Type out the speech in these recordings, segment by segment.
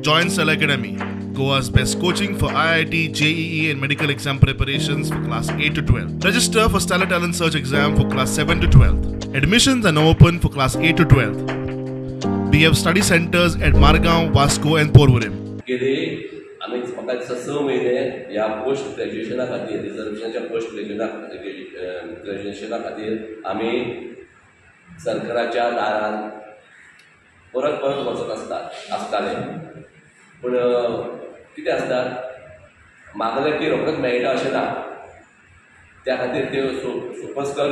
Join Cell Academy, Goa's best coaching for IIT, JEE and medical exam preparations for class 8 to 12. Register for Stellar Talent Search exam for class 7 to 12. Admissions are now open for class 8 to 12. We have study centers at Margao, Vasco and Porvorim. आम्ही म्हाका दिसता 6 म्हयने ह्या post ग्रॅज्युएशना खातीर रिजर्वेशनच्या post ग्रॅज्युएशना खातीर आमी सरकाराच्या दारान परत वचत आसताले. पूण कितें आसता मागलें की रोखडेंच मेळटा अशें ना. त्या खातीर त्यो सोपस्कर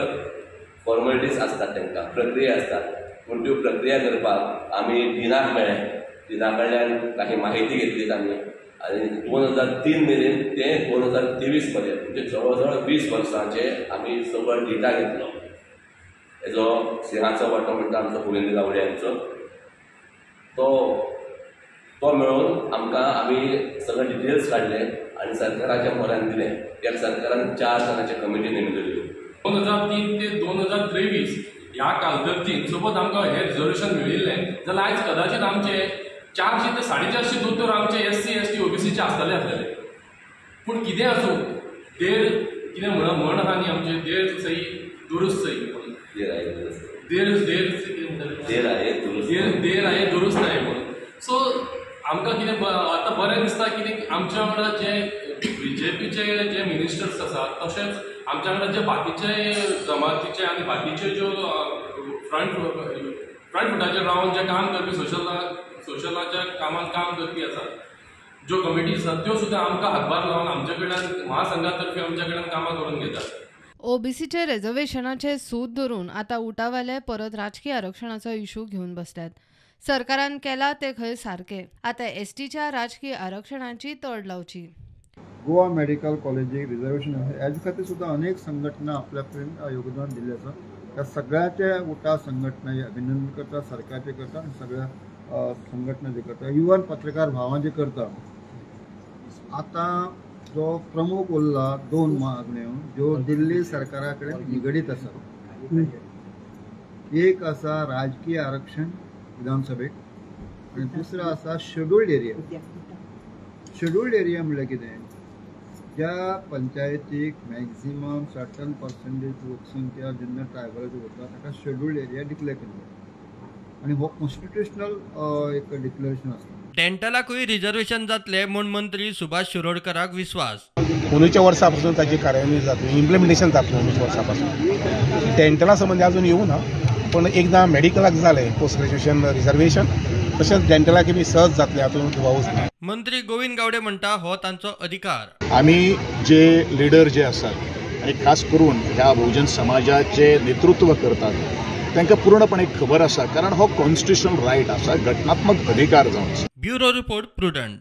फॉर्मेलिटीज आसतात, तांकां प्रक्रिया आसतात. पूण त्यो प्रक्रिया करपाक आमी दिनाक मेळ्ळे. दिना कडल्यान काही माहिती घेतली आमी आनी 2003 मेरेन ते 2023 पर्यंत म्हणजे जवळ 20 वर्सांचे आमी सगळो डेटा घेतलो. हेजो सिंहाचो वांटो म्हणटा आमचो गोविंद गावडे यांचो तो मेळून आमकां आमी सगळे डिटेल्स काडले आनी सरकाराच्या म्हऱ्यांत दिले. त्या सरकारान 4 जाणांचे कमिटी नेमलेल्यो. 2003 ते 2023 ह्या कालगर्दीत सपोज आमकां हे रिजर्वेशन मेळिल्लें जाल्यार आयज कदाचित आमचे 400 ते 450 दोतोर आमचे SC ST OBCचे आसतले. पूण कितें आसूं देर कितें म्हण आहा न्ही आमचे देर सही दुरुस्त सही देर आहे दुरुस्त आहे म्हणून. सो आमकां कितें आतां बरें दिसता कितें आमच्या वांगडा जे BJPचे जे मिनिस्टर्स आसात तशेंच आमच्या वांगडा जे बाकीचे जमातीचे आनी बाकीचे ज्यो फ्रंट फुटाचेर रावन जे काम करपी सोशलाच्या कामान काम करपी आसात, ज्यो कमिटी आसात त्यो सुद्दां आमकां हातभार लावन आमचे कडल्यान महासंघातर्फे आमच्या कडल्यान कामां करून घेतात. ओबीसीचे रिझर्वेशनाचे सूत धरून आता उठावाले परत राजकीय आरक्षणाचो इशू घेऊन बसल्यात. सरकारान केला ते खंय सारके, आता STच्या राजकीय आरक्षणाची तड लावची. गोवा मेडिकल कॉलेजीक रिजर्वेशन हेजे खातीर सुद्दां अनेक संघटना आपल्यापर्यंत योगदान दिल्लें आसा. त्या सगळ्याचे उठा संघटना अभिनंदन करता, सरकारचे करता आनी सगळ्या संघटना जे करता, इवन पत्रकार भावां जे करता. आतां जो प्रमुख उरला 2 मागण्यो ज्यो दिल्ली सरकारा कडेन निगडीत आसा. एक आसा राजकीय आरक्षण विधानसभेक आनी दुसरो आसा शेड्युल्ड एरिया. शेड्युल्ड एरिया म्हणल्यार कितें, ज्या पंचायतीक मॅक्झिमम सर्टन पर्संटेज लोकसंख्या जेन्ना ट्रायबलाची वता ताका शेड्युल्ड एरिया डिक्लेअर केल्लो आनी हो कॉन्स्टिट्युशनल एक डिक्लेरेशन आसता. डेंटलाकूय रिजर्वेशन जातले म्हूण मंत्री सुभाष शिरोडकराक विश्वास. 19 वर्सां पासून ताची कार्यान्वीत जातली, इम्प्लिमेंटेशन जातलें 19 वर्सां पासून. डेंटला संबंधी अजून येवं ना, पण एकदां मेडिकलाक जालें पोस्ट ग्रॅज्युएशन रिजर्वेशन तशेंच डेंटलाक बी सहज जातलें हातूंत दुबावूच ना. मंत्री गोविंद गावडे म्हणटा हो तांचो अधिकार. आम्ही जे लीडर जे असतात आणि खास करून ह्या बहुजन समाजाचे नेतृत्व करतात तांकां पूर्णपणे खबर आसा, कारण हो कॉन्स्टिट्युशनल रायट आसा, घटनात्मक अधिकार जावन. Bureau report prudent.